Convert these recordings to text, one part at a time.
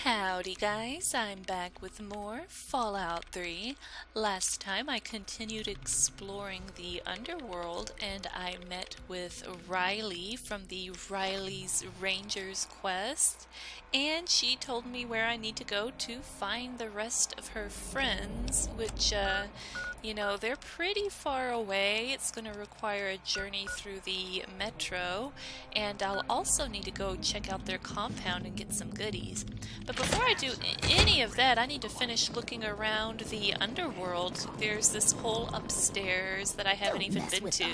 Howdy guys, I'm back with more Fallout 3. Last time I continued exploring the Underworld and I met with Riley from the Riley's Rangers quest, and she told me where I need to go to find the rest of her friends, which they're pretty far away. It's going to require a journey through the metro, and I'll also need to go check out their compound and get some goodies. But before I do any of that, I need to finish looking around the Underworld. There's this hole upstairs that I haven't even been to.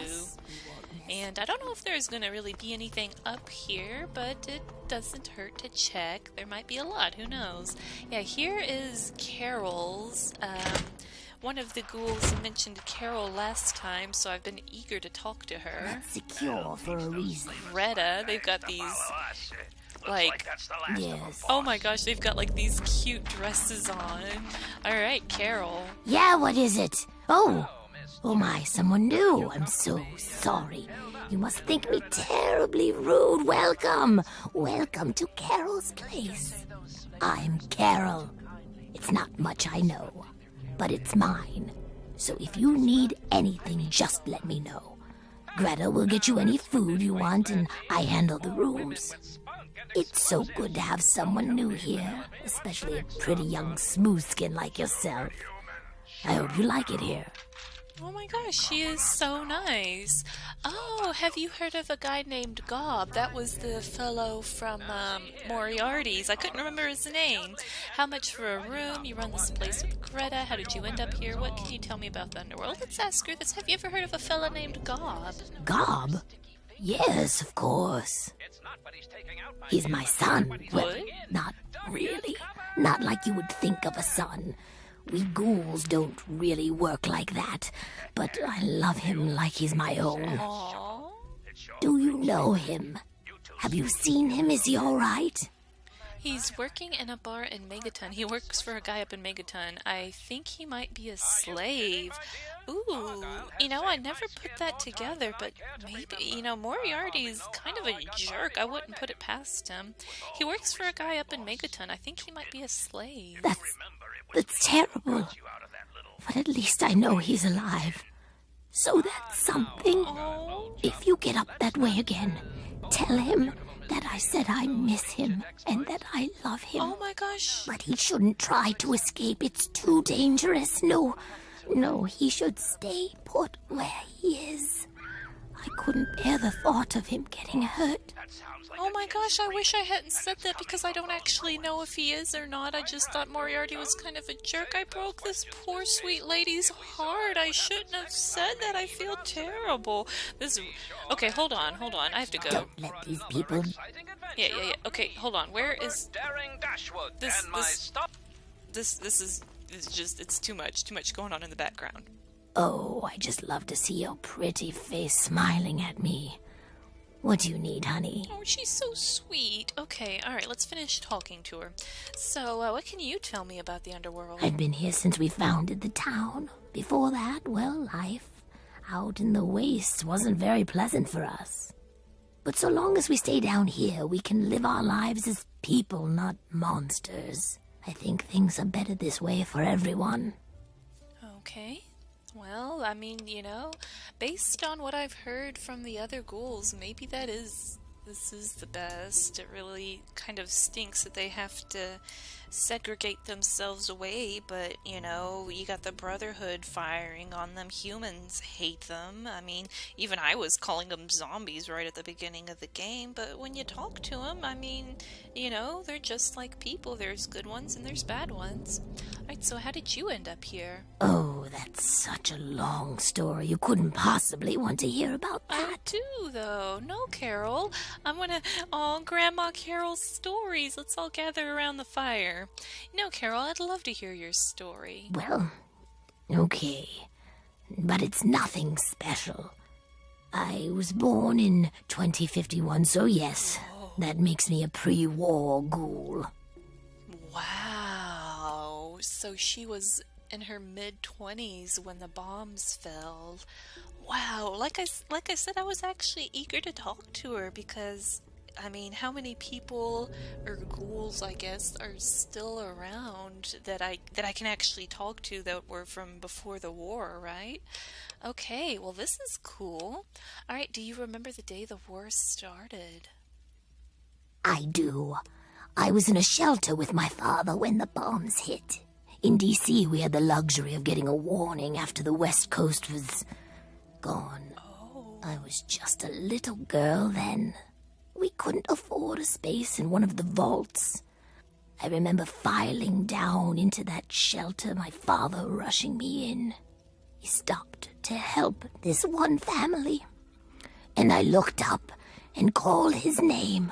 And I don't know if there's going to really be anything up here, but it doesn't hurt to check. There might be a lot, who knows. Yeah, here is Carol's. One of the ghouls mentioned Carol last time, so I've been eager to talk to her. That's secure for a reason. Greta, they've got these, like, Yes. oh my gosh, they've got like these cute dresses on. Alright, Carol. Yeah, what is it? Oh my, someone new. I'm so sorry. You must think me terribly rude. Welcome to Carol's place. I'm Carol. It's not much, I know, but it's mine. So if you need anything, just let me know. Greta will get you any food you want, and I handle the rooms. It's so good to have someone new here, especially a pretty young smooth skin like yourself. I hope you like it here. Oh my gosh, she is so nice. Oh, have you heard of a guy named Gob? That was the fellow from Moriarty's. I couldn't remember his name. How much for a room? You run this place with Greta. How did you end up here? What can you tell me about the Underworld? Let's ask her this. Have you ever heard of a fella named Gob? Gob? Yes, of course. He's my son. Well, not really. Not like you would think of a son. We ghouls don't really work like that, but I love him like he's my own. Aww. Do you know him? Have you seen him? Is he all right? He's working in a bar in Megaton. He works for a guy up in Megaton. I think he might be a slave. Ooh, I never put that together, but maybe, Moriarty's kind of a jerk. I wouldn't put it past him. He works for a guy up in Megaton. I think he might be a slave. That's terrible. But at least I know he's alive. So that's something. Oh. If you get up that way again, tell him that I said I miss him and that I love him. Oh my gosh. But he shouldn't try to escape. It's too dangerous. No, he should stay put where he is. I couldn't bear the thought of him getting hurt. Oh my gosh, I wish I hadn't said that because I don't actually know if he is or not. I just thought Moriarty was kind of a jerk. I broke this poor sweet lady's heart. I shouldn't have said that. I feel terrible. Okay, hold on. I have to go. Don't let these people... Yeah. Okay, hold on. Where is... This is just, it's too much going on in the background. Oh, I just love to see your pretty face smiling at me. What do you need, honey? Oh, she's so sweet. Okay, alright, let's finish talking to her. So, what can you tell me about the Underworld? I've been here since we founded the town. Before that, well, life out in the wastes wasn't very pleasant for us. But so long as we stay down here, we can live our lives as people, not monsters. I think things are better this way for everyone. Okay. Well, I mean, based on what I've heard from the other ghouls, maybe this is the best. It really kind of stinks that they have to segregate themselves away, but, you got the Brotherhood firing on them. Humans hate them. I mean, even I was calling them zombies right at the beginning of the game, but when you talk to them, I mean, they're just like people. There's good ones and there's bad ones. Alright, so how did you end up here? Oh, that's such a long story. You couldn't possibly want to hear about that. I do, though. No, Carol. Grandma Carol's stories. Let's all gather around the fire. Carol, I'd love to hear your story. Well, okay. But it's nothing special. I was born in 2051, so yes, that makes me a pre-war ghoul. Wow. So she was in her mid-20s when the bombs fell. Wow. Like I said, I was actually eager to talk to her because I mean, how many people, or ghouls, I guess, are still around that I can actually talk to that were from before the war, right? Okay, well, this is cool. All right, do you remember the day the war started? I do. I was in a shelter with my father when the bombs hit. In D.C., we had the luxury of getting a warning after the West Coast was gone. Oh. I was just a little girl then. We couldn't afford a space in one of the vaults. I remember filing down into that shelter, my father rushing me in. He stopped to help this one family. And I looked up and called his name.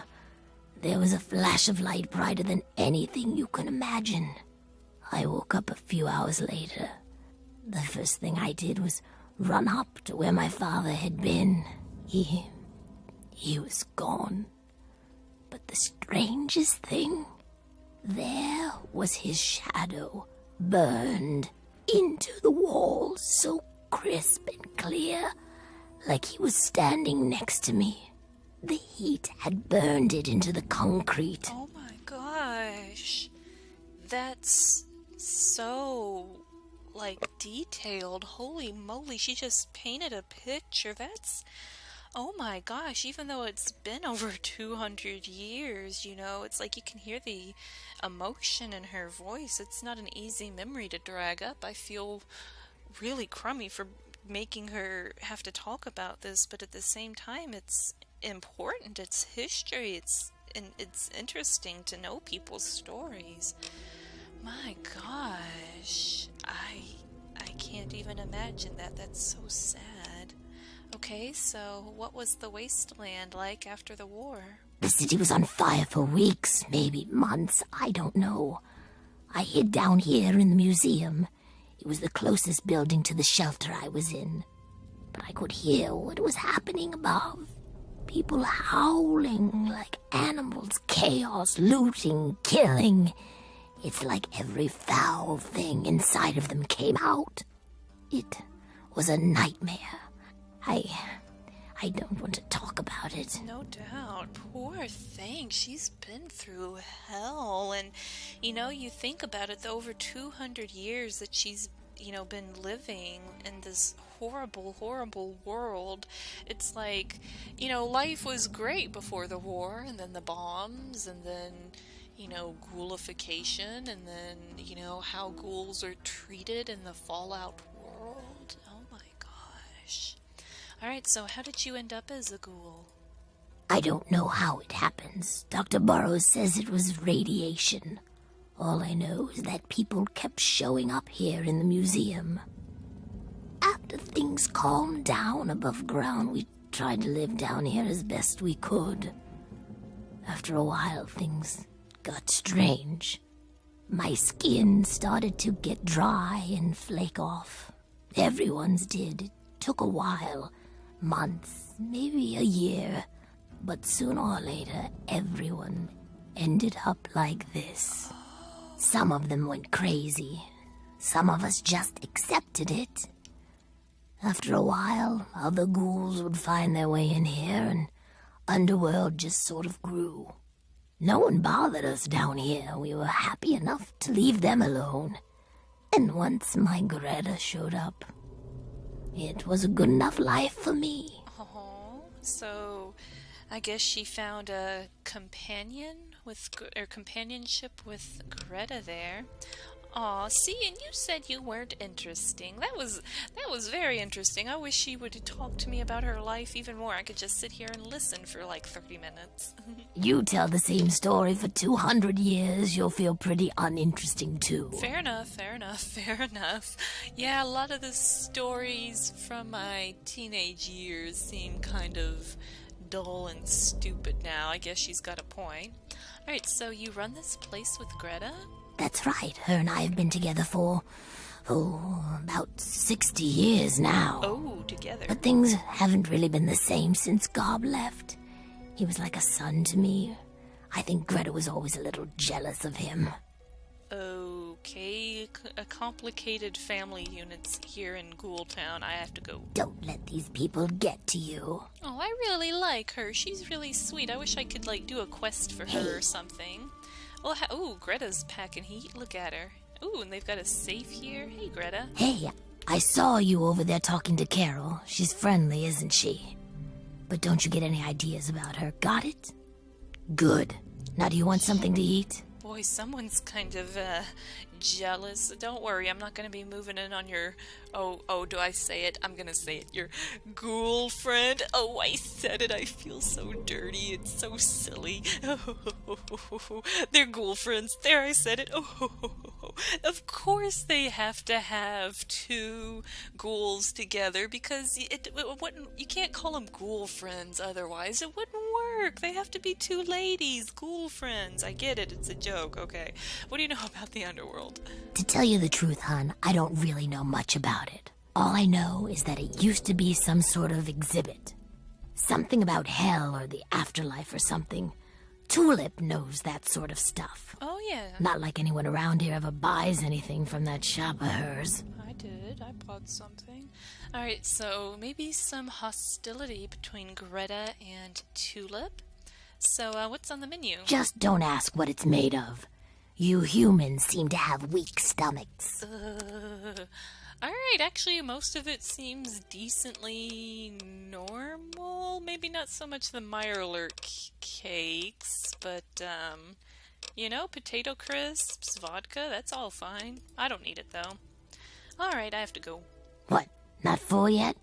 There was a flash of light brighter than anything you can imagine. I woke up a few hours later. The first thing I did was run up to where my father had been. He was gone. But the strangest thing, there was his shadow, burned into the wall, so crisp and clear, like he was standing next to me. The heat had burned it into the concrete. Oh my gosh. That's so, detailed. Holy moly, she just painted a picture. Oh my gosh, even though it's been over 200 years, it's like you can hear the emotion in her voice. It's not an easy memory to drag up. I feel really crummy for making her have to talk about this, but at the same time, it's important. It's history. It's interesting to know people's stories. My gosh, I can't even imagine that. That's so sad. Okay, so what was the wasteland like after the war? The city was on fire for weeks, maybe months, I don't know. I hid down here in the museum. It was the closest building to the shelter I was in. But I could hear what was happening above. People howling like animals, chaos, looting, killing. It's like every foul thing inside of them came out. It was a nightmare. I don't want to talk about it. No doubt. Poor thing. She's been through hell. And, you think about it, the over 200 years that she's, been living in this horrible, horrible world. It's like, life was great before the war, and then the bombs, and then, ghoulification, and then, how ghouls are treated in the Fallout world. Oh my gosh. Alright, so how did you end up as a ghoul? I don't know how it happens. Dr. Burroughs says it was radiation. All I know is that people kept showing up here in the museum. After things calmed down above ground, we tried to live down here as best we could. After a while, things got strange. My skin started to get dry and flake off. Everyone's did. It took a while. Months, maybe a year. But sooner or later, everyone ended up like this. Some of them went crazy. Some of us just accepted it. After a while, other ghouls would find their way in here, and Underworld just sort of grew. No one bothered us down here. We were happy enough to leave them alone. And once my Greta showed up, it was a good enough life for me. Oh, so I guess she found a companionship with Greta there. Aw, see, and you said you weren't interesting. That was very interesting. I wish she would talk to me about her life even more. I could just sit here and listen for 30 minutes. You tell the same story for 200 years, you'll feel pretty uninteresting too. Fair enough. Yeah, a lot of the stories from my teenage years seem kind of dull and stupid now. I guess she's got a point. Alright, so you run this place with Greta? That's right. Her and I have been together for, about 60 years now. Oh, together. But things haven't really been the same since Gob left. He was like a son to me. I think Greta was always a little jealous of him. Okay, a complicated family units here in Ghoul Town. I have to go. Don't let these people get to you. Oh, I really like her. She's really sweet. I wish I could, do a quest for her or something. Well, ooh, Greta's packing heat. Look at her. Ooh, and they've got a safe here. Hey, Greta. Hey, I saw you over there talking to Carol. She's friendly, isn't she? But don't you get any ideas about her, got it? Good. Now do you want something to eat? Boy, someone's kind of, jealous. Don't worry, I'm not gonna be moving in on your... Oh, do I say it? I'm gonna say it. Your ghoul friend. Oh, I said it. I feel so dirty. It's so silly. They're ghoul friends. There, I said it. Of course they have to have two ghouls together because it wouldn't... You can't call them ghoul friends otherwise. It wouldn't work. They have to be two ladies. Ghoul friends. I get it. It's a joke. Okay. What do you know about the Underworld? To tell you the truth, hon, I don't really know much about it. All I know is that it used to be some sort of exhibit. Something about hell or the afterlife or something. Tulip knows that sort of stuff. Oh, yeah. Not like anyone around here ever buys anything from that shop of hers. I did. I bought something. Alright, so maybe some hostility between Greta and Tulip. So, what's on the menu? Just don't ask what it's made of. You humans seem to have weak stomachs. Alright, actually, most of it seems decently normal. Maybe not so much the Mirelurk cakes, but, potato crisps, vodka, that's all fine. I don't need it, though. Alright, I have to go. What, not full yet?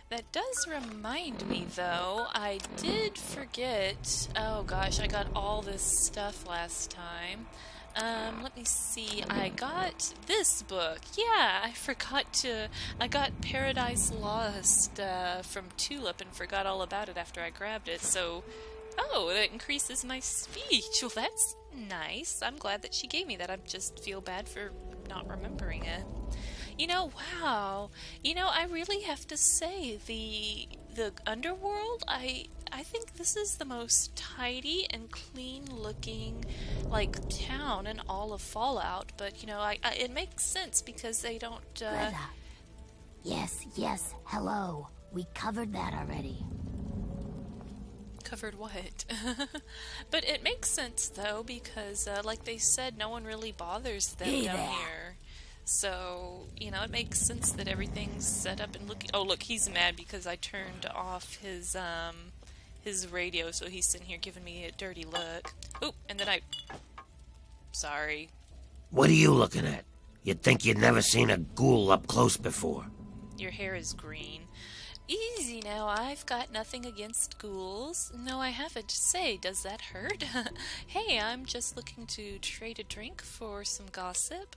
That does remind me, though, I did forget... Oh, gosh, I got all this stuff last time. Let me see. I got this book. Yeah, I got Paradise Lost from Tulip and forgot all about it after I grabbed it. So, that increases my speech. Well, that's nice. I'm glad that she gave me that. I just feel bad for not remembering it. Wow. I really have to say, the Underworld, I think this is the most tidy and clean-looking, town in all of Fallout. But, it makes sense because they don't, Greta. Yes, hello. We covered that already. Covered what? But it makes sense, though, because, like they said, no one really bothers them down here. So, it makes sense that everything's set up and looking... Oh, look, he's mad because I turned off his radio, so he's sitting here giving me a dirty look. Oop, and then Sorry. What are you looking at? You'd think you'd never seen a ghoul up close before. Your hair is green. Easy now, I've got nothing against ghouls. No, I haven't. Say, does that hurt? Hey, I'm just looking to trade a drink for some gossip.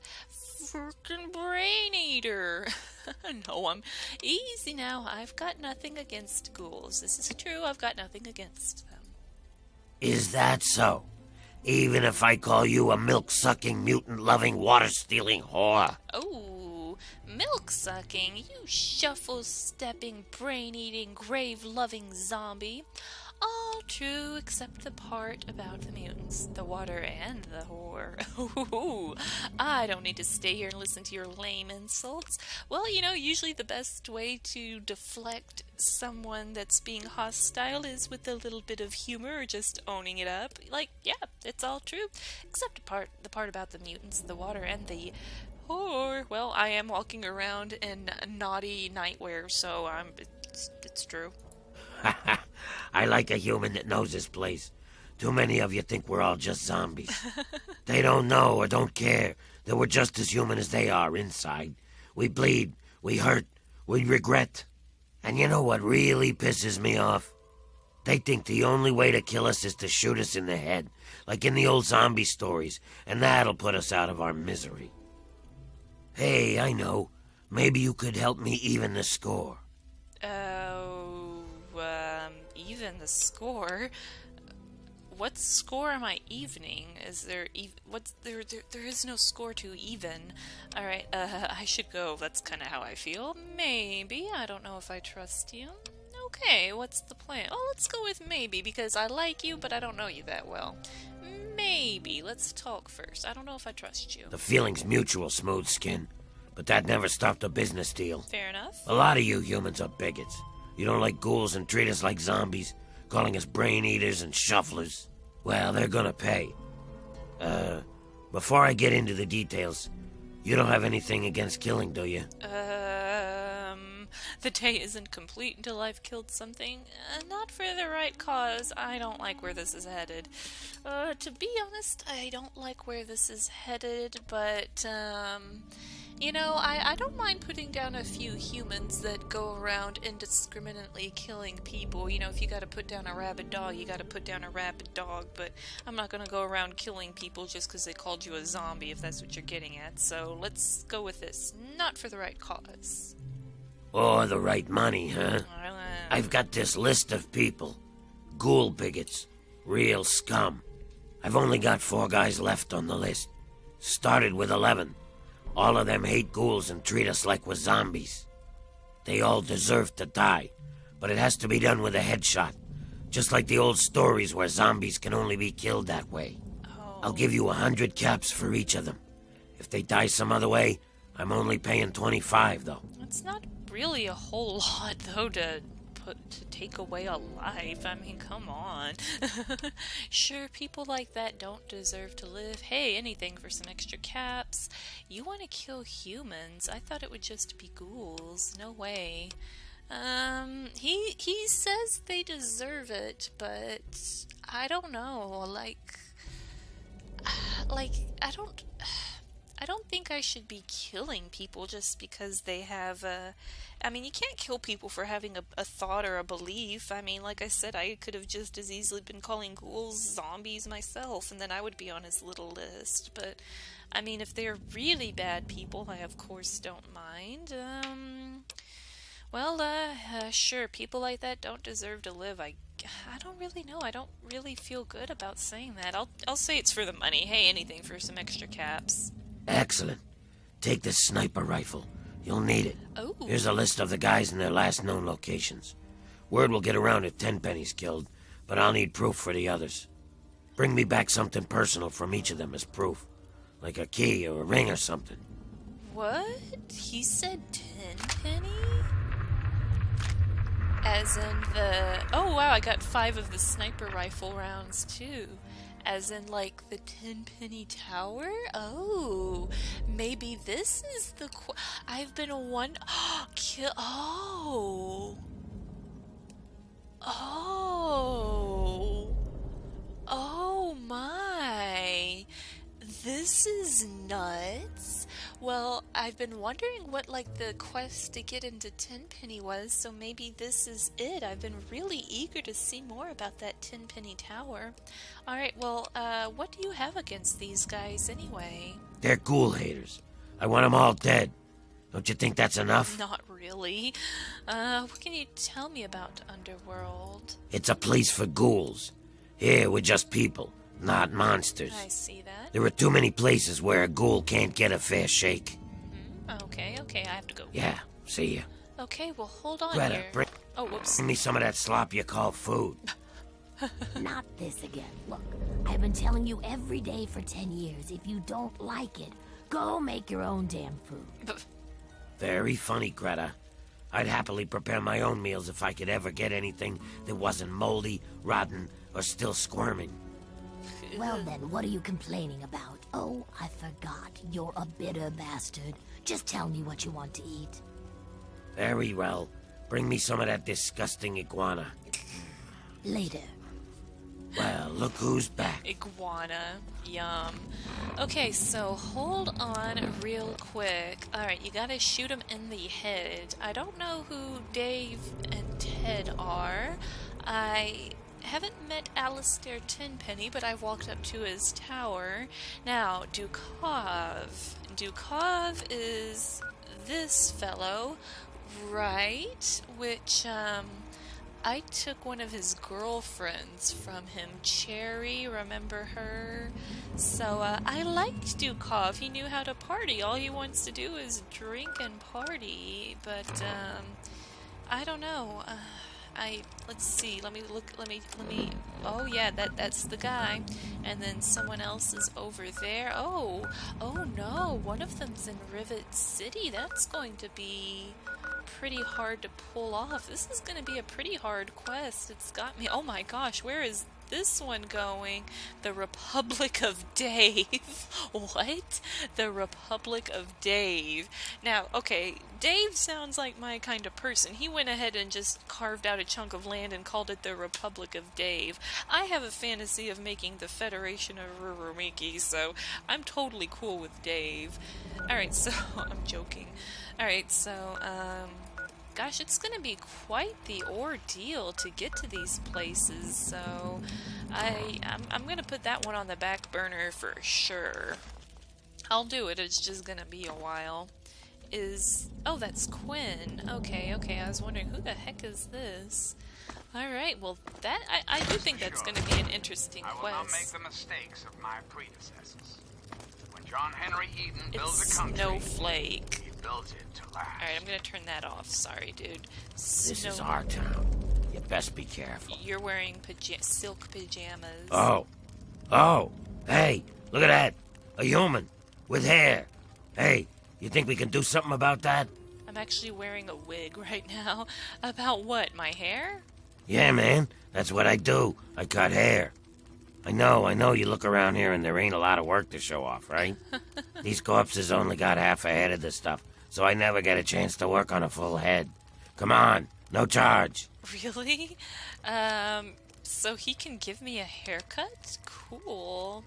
Frickin' brain eater. No, I'm easy now. I've got nothing against ghouls. This is true, I've got nothing against them. Is that so? Even if I call you a milk-sucking, mutant-loving, water-stealing whore? Oh, milk-sucking, you shuffle-stepping, brain-eating, grave-loving zombie. All true except the part about the mutants, the water, and the whore. Ooh, I don't need to stay here and listen to your lame insults. Well, usually the best way to deflect someone that's being hostile is with a little bit of humor or just owning it up. Yeah, it's all true, except the part about the mutants, the water, and the whore. Well, I am walking around in naughty nightwear, so it's true. I like a human that knows his place. Too many of you think we're all just zombies. They don't know or don't care that we're just as human as they are inside. We bleed, we hurt, we regret. And you know what really pisses me off? They think the only way to kill us is to shoot us in the head, like in the old zombie stories, and that'll put us out of our misery. Hey, I know. Maybe you could help me even the score. Even the score? What score am I evening? Is there there is no score to even. Alright, I should go. That's kind of how I feel. Maybe. I don't know if I trust you. Okay, what's the plan? Oh, let's go with maybe, because I like you, but I don't know you that well. maybe. Let's talk first. I don't know if I trust you. The feeling's mutual, Smooth Skin. But that never stopped a business deal. Fair enough. A lot of you humans are bigots. You don't like ghouls and treat us like zombies, calling us brain eaters and shufflers. Well, they're gonna pay. Before I get into the details, you don't have anything against killing, do you? The day isn't complete until I've killed something. Not for the right cause. I don't like where this is headed. To be honest, I don't like where this is headed, but, you know, I don't mind putting down a few humans that go around indiscriminately killing people. You know, if you gotta put down a rabid dog, you gotta put down a rabid dog, but I'm not gonna go around killing people just because they called you a zombie, if that's what you're getting at. So let's go with this. Not for the right cause. Or the right money, huh? I've got this list of people. Ghoul bigots. Real scum. I've only got 4 guys left on the list. Started with 11. All of them hate ghouls and treat us like we're zombies. They all deserve to die, but it has to be done with a headshot. Just like the old stories where zombies can only be killed that way. Oh. I'll give you 100 caps for each of them. If they die some other way, I'm only paying 25, though. It's not really a whole lot, though, to take away a life. I mean, come on. Sure, people like that don't deserve to live. Hey, anything for some extra caps. You want to kill humans? I thought it would just be ghouls. No way. He says they deserve it, but I don't know. Like I don't think I should be killing people just because they have I mean, you can't kill people for having a thought or a belief. I mean, like I said, I could have just as easily been calling ghouls zombies myself, and then I would be on his little list. But, I mean, if they're really bad people, I of course don't mind. Sure, people like that don't deserve to live. I don't really know. I don't really feel good about saying that. I'll say it's for the money. Hey, anything for some extra caps. Excellent. Take this sniper rifle. You'll need it. Oh. Here's a list of the guys and their last known locations. Word will get around if Tenpenny's killed, but I'll need proof for the others. Bring me back something personal from each of them as proof. Like a key or a ring or something. What? He said Tenpenny? As in the... Oh, wow, I got 5 of the sniper rifle rounds, too. As in, like, the Tenpenny Tower? Oh, maybe this is the... I've been kill... Oh. Oh. Oh, my. This is nuts. Well, I've been wondering what, like, the quest to get into Tenpenny was, so maybe this is it. I've been really eager to see more about that Tenpenny Tower. Alright, well, what do you have against these guys anyway? They're ghoul haters. I want them all dead. Don't you think that's enough? Not really. What can you tell me about Underworld? It's a place for ghouls. Here, we're just people, not monsters. I see that. There are too many places where a ghoul can't get a fair shake. Okay, I have to go. Yeah, see ya. Okay, well, hold on Greta, here. Whoops. bring me some of that slop you call food. Not this again. Look, I've been telling you every day for 10 years. If you don't like it, go make your own damn food. Very funny, Greta. I'd happily prepare my own meals if I could ever get anything that wasn't moldy, rotten, or still squirming. Well then, what are you complaining about? Oh, I forgot. You're a bitter bastard. Just tell me what you want to eat. Very well. Bring me some of that disgusting iguana. Later. Well, look who's back. Iguana. Yum. Okay, so hold on real quick. Alright, you gotta shoot him in the head. I don't know who Dave and Ted are. I haven't met Alistair Tenpenny, but I've walked up to his tower. Now, Dukov. Dukov is this fellow, right? Which, I took one of his girlfriends from him, Cherry, remember her? So, I liked Dukov. He knew how to party. All he wants to do is drink and party. But, I don't know. let's see, let me look, oh yeah, that's the guy. And then someone else is over there. Oh no, one of them's in Rivet City. That's going to be pretty hard to pull off. This is going to be a pretty hard quest. It's got me, oh my gosh, where is this one going? The Republic of Dave. What? The Republic of Dave. Now, okay, Dave sounds like my kind of person. He went ahead and just carved out a chunk of land and called it the Republic of Dave. I have a fantasy of making the Federation of Rurumiki, so I'm totally cool with Dave. Alright, so, I'm joking. Alright, so, gosh, it's gonna be quite the ordeal to get to these places, so I'm gonna put that one on the back burner for sure. I'll do it, it's just gonna be a while. Oh, that's Quinn. Okay, I was wondering, who the heck is this? Alright, well, I do think that's gonna be an interesting quest. I will not make the mistakes of my predecessors. When John Henry Eden builds a country, Snowflake. He builds it to last. Alright, I'm gonna turn that off. Sorry, dude. This is our town. You best be careful. You're wearing silk pajamas. Oh, hey, look at that. A human with hair. Hey, you think we can do something about that? I'm actually wearing a wig right now. About what, my hair? Yeah, man, that's what I do. I cut hair. I know, you look around here and there ain't a lot of work to show off, right? These corpses only got half a head of the stuff, so I never get a chance to work on a full head. Come on, no charge. Really? So he can give me a haircut? Cool.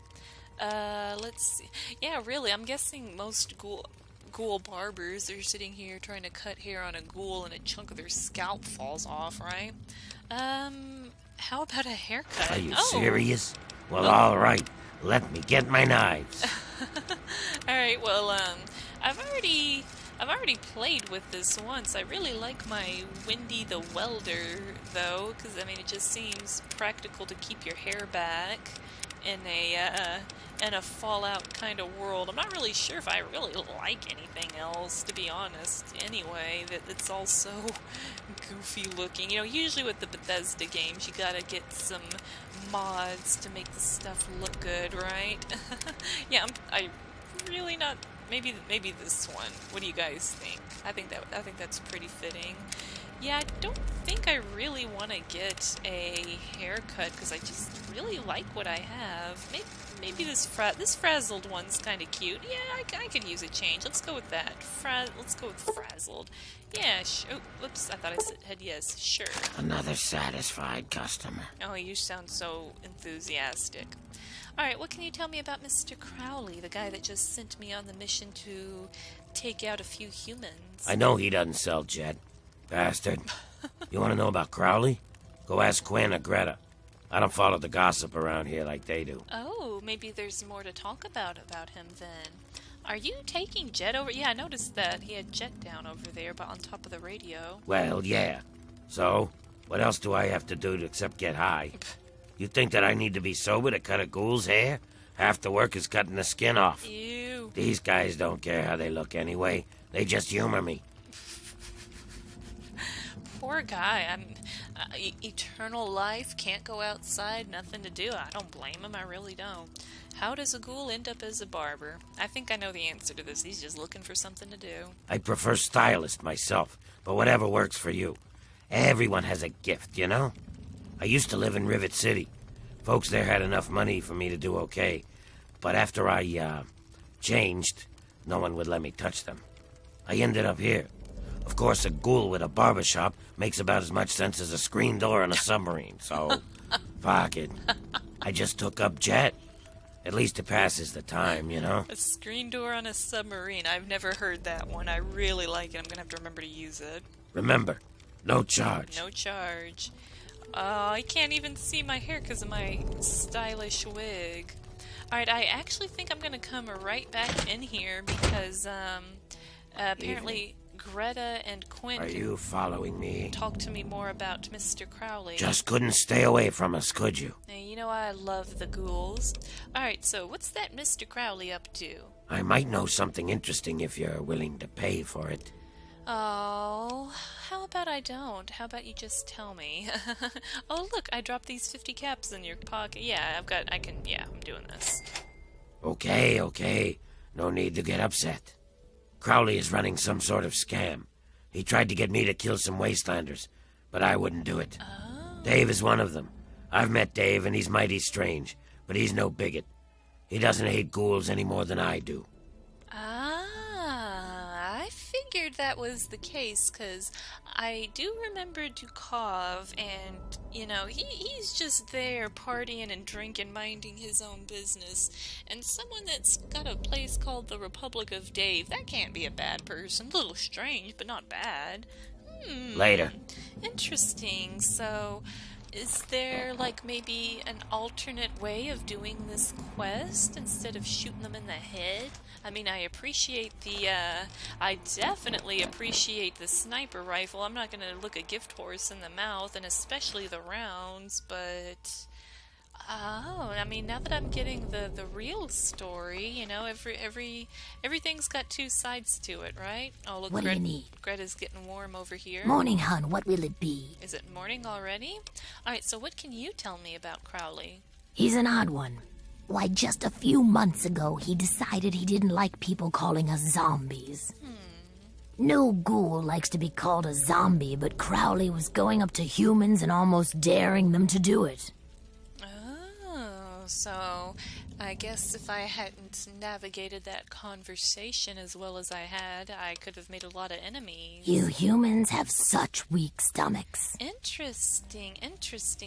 Let's see. Yeah, really, I'm guessing most ghoul barbers are sitting here trying to cut hair on a ghoul and a chunk of their scalp falls off, right? How about a haircut? Are you serious? Well, all right. Let me get my knives. All right. Well, I've already played with this once. I really like my Wendy the Welder, though, because I mean it just seems practical to keep your hair back in a Fallout kind of world. I'm not really sure if I really like anything else, to be honest. Anyway, it's all so goofy looking. You know, usually with the Bethesda games, you gotta get some mods to make the stuff look good, right? Yeah, I really not. Maybe this one. What do you guys think? I think that's pretty fitting. Yeah, I don't think I really want to get a haircut because I just really like what I have. Maybe this frazzled one's kind of cute. Yeah, I could use a change. Let's go with that. Let's go with frazzled. Yeah, oh, whoops, I thought I said yes. Sure. Another satisfied customer. Oh, you sound so enthusiastic. Alright, what can you tell me about Mister Crowley, the guy that just sent me on the mission to take out a few humans? I know he doesn't sell jet. Bastard. You want to know about Crowley? Go ask Quinn or Greta. I don't follow the gossip around here like they do. Oh, maybe there's more to talk about him then. Are you taking Jet over? Yeah, I noticed that he had Jet down over there, but on top of the radio. Well, yeah. So, what else do I have to do except get high? You think that I need to be sober to cut a ghoul's hair? Half the work is cutting the skin off. Ew. These guys don't care how they look anyway. They just humor me. Poor guy. Eternal life, can't go outside, nothing to do. I don't blame him, I really don't. How does a ghoul end up as a barber? I think I know the answer to this. He's just looking for something to do. I prefer stylist myself, but whatever works for you. Everyone has a gift, you know? I used to live in Rivet City. Folks there had enough money for me to do okay. But after I, changed, no one would let me touch them. I ended up here. Of course, a ghoul with a barbershop makes about as much sense as a screen door on a submarine, so fuck it. I just took up Jet. At least it passes the time, you know? A screen door on a submarine. I've never heard that one. I really like it. I'm gonna have to remember to use it. Remember, no charge. No charge. I can't even see my hair because of my stylish wig. Alright, I actually think I'm gonna come right back in here because, apparently Greta and Quinn Are you following me? Talk to me more about Mister Crowley. Just couldn't stay away from us, could you? Now, you know I love the ghouls. Alright, so what's that Mister Crowley up to? I might know something interesting if you're willing to pay for it. Oh, how about I don't? How about you just tell me? Oh, look, I dropped these 50 caps in your pocket. Yeah, I'm doing this. Okay. No need to get upset. Crowley is running some sort of scam. He tried to get me to kill some wastelanders, but I wouldn't do it. Oh. Dave is one of them. I've met Dave, and he's mighty strange, but he's no bigot. He doesn't hate ghouls any more than I do. I figured that was the case, because I do remember Dukov, and, he's just there partying and drinking, minding his own business. And someone that's got a place called the Republic of Dave, that can't be a bad person. A little strange, but not bad. Later. Interesting. So, is there, maybe an alternate way of doing this quest instead of shooting them in the head? I mean, I definitely appreciate the sniper rifle. I'm not going to look a gift horse in the mouth, and especially the rounds, but... now that I'm getting the real story, everything's got two sides to it, right? Oh, look, What do you need? Greta's getting warm over here. Morning, hun. What will it be? Is it morning already? Alright, so what can you tell me about Crowley? He's an odd one. Why, just a few months ago, he decided he didn't like people calling us zombies. No ghoul likes to be called a zombie, but Crowley was going up to humans and almost daring them to do it. So, I guess if I hadn't navigated that conversation as well as I had, I could have made a lot of enemies. You humans have such weak stomachs. Interesting.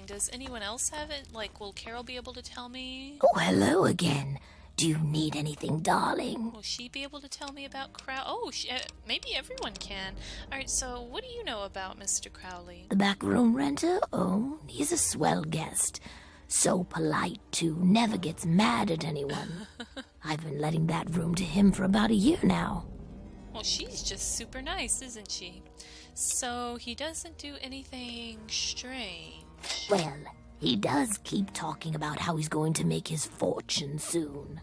Does anyone else have it? Will Carol be able to tell me? Oh, hello again. Do you need anything, darling? Will she be able to tell me about Crowley? Oh, maybe everyone can. Alright, so what do you know about Mr. Crowley? The backroom renter? Oh, he's a swell guest. So polite, too. Never gets mad at anyone. I've been letting that room to him for about a year now. Well, she's just super nice, isn't she? So he doesn't do anything strange. Well, he does keep talking about how he's going to make his fortune soon.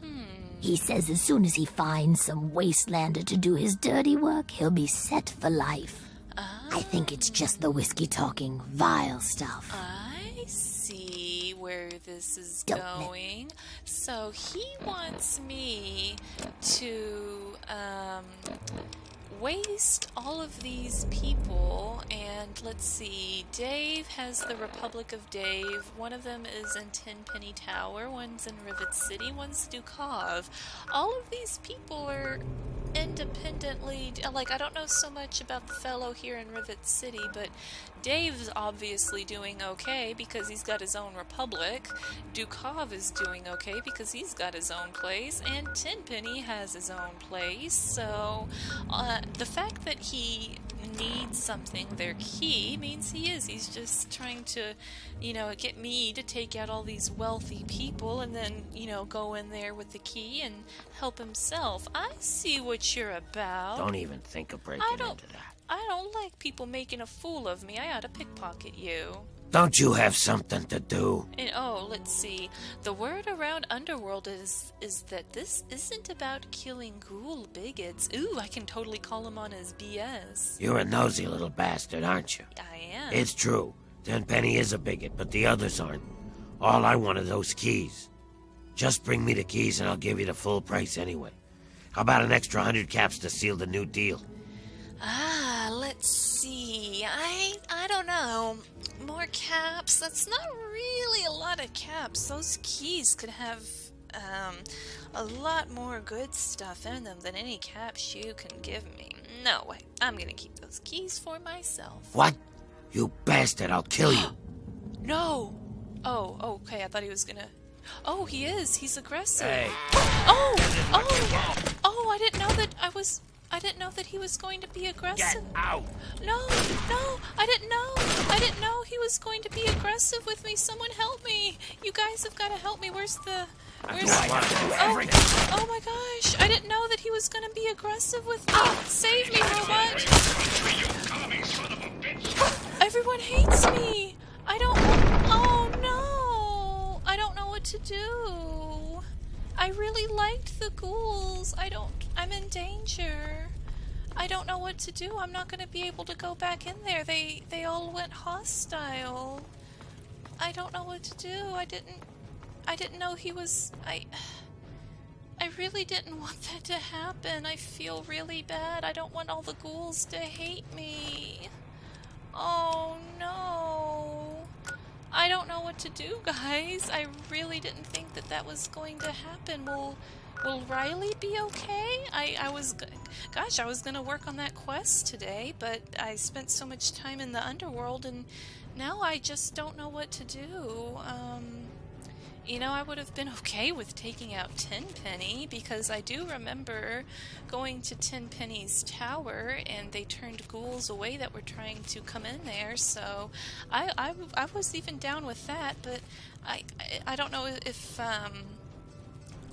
He says as soon as he finds some wastelander to do his dirty work, he'll be set for life. I think it's just the whiskey talking, vile stuff. I see where this is Don't going. So he wants me to waste all of these people, and let's see, Dave has the Republic of Dave, one of them is in Tenpenny Tower, one's in Rivet City, one's Dukov. All of these people are independently, I don't know so much about the fellow here in Rivet City, but Dave's obviously doing okay because he's got his own republic. Dukov is doing okay because he's got his own place, and Tenpenny has his own place. So the fact that he needs something, their key, means he's just trying to, get me to take out all these wealthy people and then, go in there with the key and help himself. I see what you're about. Don't even think of breaking into that. I don't like people making a fool of me. I ought to pickpocket you. Don't you have something to do? And, let's see. The word around Underworld is that this isn't about killing ghoul bigots. Ooh, I can totally call him on his BS. You're a nosy little bastard, aren't you? I am. It's true. Tenpenny is a bigot, but the others aren't. All I want are those keys. Just bring me the keys and I'll give you the full price anyway. How about an extra 100 caps to seal the new deal? Let's see. I don't know. More caps? That's not really a lot of caps. Those keys could have a lot more good stuff in them than any caps you can give me. No way. I'm gonna keep those keys for myself. What? You bastard, I'll kill you. No! Oh, okay, I thought he was gonna... Oh, he is. He's aggressive. Hey. Oh, I didn't know that he was going to be aggressive. Get out! No, I didn't know he was going to be aggressive with me. Someone help me. You guys have got to help me. Oh my gosh. I didn't know that he was going to be aggressive with me. Save me, robot. Everyone hates me. Oh no. I don't know what to do. I really liked the ghouls. I'm in danger. I don't know what to do. I'm not gonna be able to go back in there. They all went hostile. I don't know what to do. I didn't know he was... I really didn't want that to happen. I feel really bad. I don't want all the ghouls to hate me. Oh no. I don't know what to do, guys. I really didn't think that that was going to happen. Will Riley be okay? I was gonna work on that quest today, but I spent so much time in the Underworld and now I just don't know what to do. You know, I would have been okay with taking out Tenpenny because I do remember going to Tenpenny's tower and they turned ghouls away that were trying to come in there, so I was even down with that, but I don't know if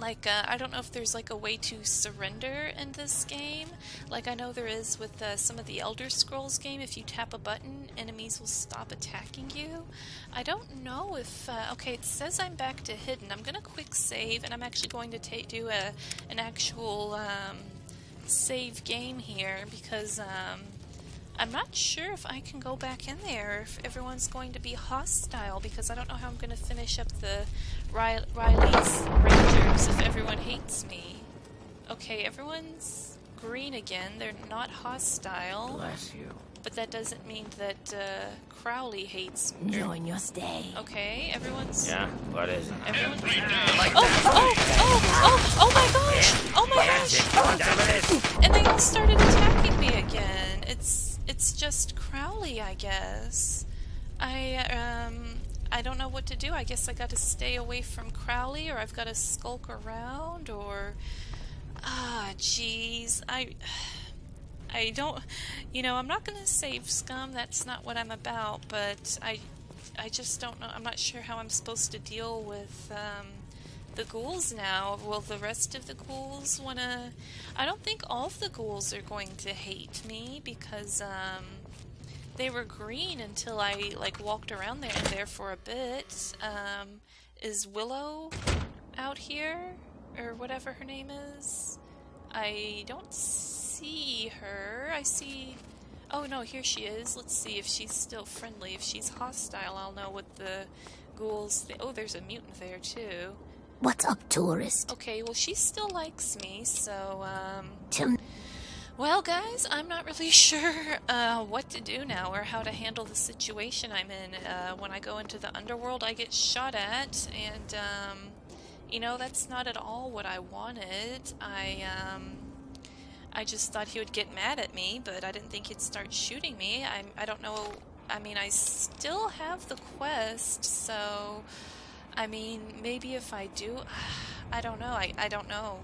I don't know if there's like a way to surrender in this game. Like I know there is with some of the Elder Scrolls game. If you tap a button, enemies will stop attacking you. I don't know if... okay, it says I'm back to hidden. I'm gonna quick save, and I'm actually going to do an actual save game here because I'm not sure if I can go back in there, if everyone's going to be hostile, because I don't know how I'm going to finish up the Riley's Rangers if everyone hates me. Okay, everyone's green again. They're not hostile. Bless you. But that doesn't mean that Crowley hates me. Enjoying your stay. Okay, everyone's... Yeah, what is it? Everyone's... Oh my gosh! Oh my gosh! And they all started attacking me again. It's just Crowley, I guess. I don't know what to do. I guess I gotta stay away from Crowley, or I've gotta skulk around, or... Ah, jeez. I don't... You know, I'm not gonna save Scum. That's not what I'm about, but I just don't know. I'm not sure how I'm supposed to deal with, the ghouls now. Will the rest of the ghouls wanna... I don't think all of the ghouls are going to hate me because they were green until I like walked around there for a bit. Is Willow out here? Or whatever her name is? I don't see her. I see... Oh no, here she is. Let's see if she's still friendly. If she's hostile, I'll know what the ghouls... Oh, there's a mutant there too. What's up, tourist? Okay, well, she still likes me, so, Tim. Well, guys, I'm not really sure what to do now or how to handle the situation I'm in. When I go into the Underworld, I get shot at, and, you know, that's not at all what I wanted. I just thought he would get mad at me, but I didn't think he'd start shooting me. I don't know. I mean, I still have the quest, so... I mean, maybe if I do, I don't know. I don't know.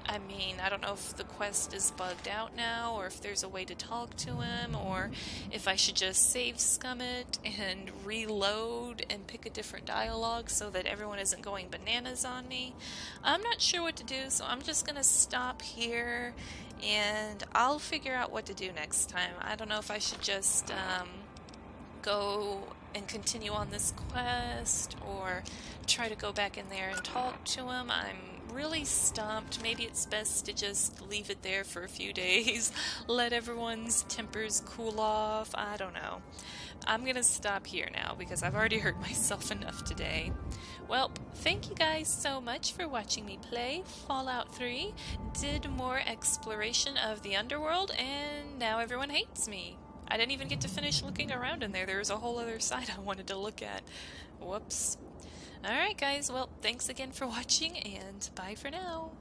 I mean, I don't know if the quest is bugged out now, or if there's a way to talk to him, or if I should just save scum it and reload and pick a different dialogue so that everyone isn't going bananas on me. I'm not sure what to do, so I'm just gonna stop here, and I'll figure out what to do next time. I don't know if I should just go and continue on this quest, or try to go back in there and talk to him. I'm really stumped. Maybe it's best to just leave it there for a few days, let everyone's tempers cool off. I don't know. I'm gonna stop here now because I've already hurt myself enough today. Well, thank you guys so much for watching me play Fallout 3, did more exploration of the Underworld, and now everyone hates me. I didn't even get to finish looking around in there. There was a whole other side I wanted to look at. Whoops. Alright guys, well, thanks again for watching, and bye for now.